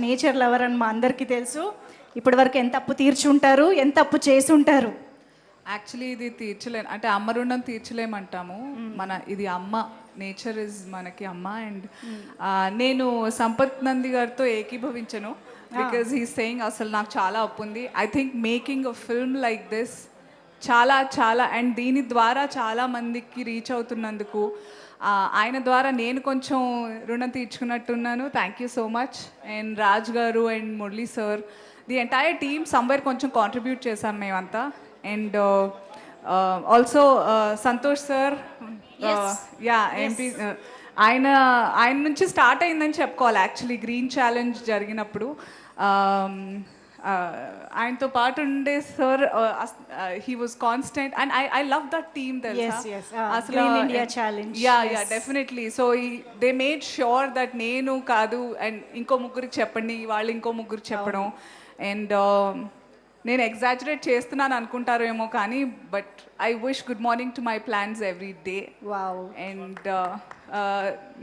Nature lover అని మా అందరికీ తెలుసు. ఇప్పటి వరకు ఎంత అప్పు తీర్చుంటారు, ఎంత అప్పు చేసి ఉంటారు? యాక్చువల్లీ ఇది తీర్చలేను, అంటే అమ్మ రుణం తీర్చలేమంటాము. ఇది అమ్మ, నేచర్ ఇస్ మనకి అమ్మ. అండ్ నేను సంపత్ నంది గారితో ఏకీభవించను, బికాజ్ హీ సేయింగ్ అసలు నాకు చాలా అప్పు ఉంది. I think making a film like this చాలా చాలా, అండ్ దీని ద్వారా చాలా మందికి రీచ్ అవుతున్నందుకు ఆయన ద్వారా నేను కొంచెం రుణం తీర్చుకున్నట్టున్నాను. Thank you so much. And Raj గారు and Murali sir, the entire team somewhere కొంచెం కాంట్రిబ్యూట్ చేశాం మేమంతా. And also Santosh sir, yeah MP, ఆయన నుంచి స్టార్ట్ అయిందని చెప్పుకోవాలి. యాక్చువల్లీ గ్రీన్ ఛాలెంజ్ జరిగినప్పుడు ఆయనతో పాటు ఉండే sir, he was constant. And I love that team తెలుసా అసలు. Yeah yeah definitely. So they made sure that నేను కాదు అండ్ ఇంకో ముగ్గురికి చెప్పండి, వాళ్ళు ఇంకో ముగ్గురికి చెప్పడం. అండ్ నేను ఎగ్జాజరేట్ చేస్తున్నాను అనుకుంటారేమో కానీ, but I wish good morning to my plants every day. And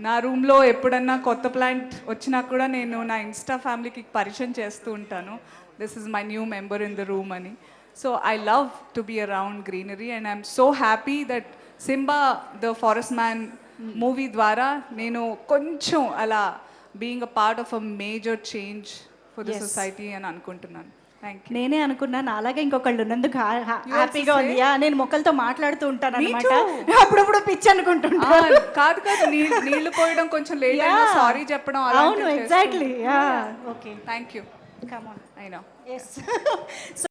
నా రూమ్లో ఎప్పుడన్నా కొత్త ప్లాంట్ వచ్చినా కూడా నేను నా ఇన్స్టా ఫ్యామిలీకి పరిచయం చేస్తూ ఉంటాను, this is my new member in the room అని. So I love to be around greenery and I'm so happy that Simba the forest man movie ద్వారా నేను కొంచెం అలా being a part of a major change for the society అని అనుకుంటున్నాను. నేనే అనుకున్నాను అలాగే ఇంకొకళ్ళు ఉన్నందుకు హ్యాపీగా ఉంది. నేను మొక్కలతో మాట్లాడుతూ ఉంటాను అనమాట, అప్పుడప్పుడు పిచ్చి అనుకుంటున్నాను. కాదు కాదు, నీళ్లు పోయడం కొంచెం లేట్ అయినా సారీ చెప్పడం. అవును, exactly. Okay, thank you. Come on, I know. yes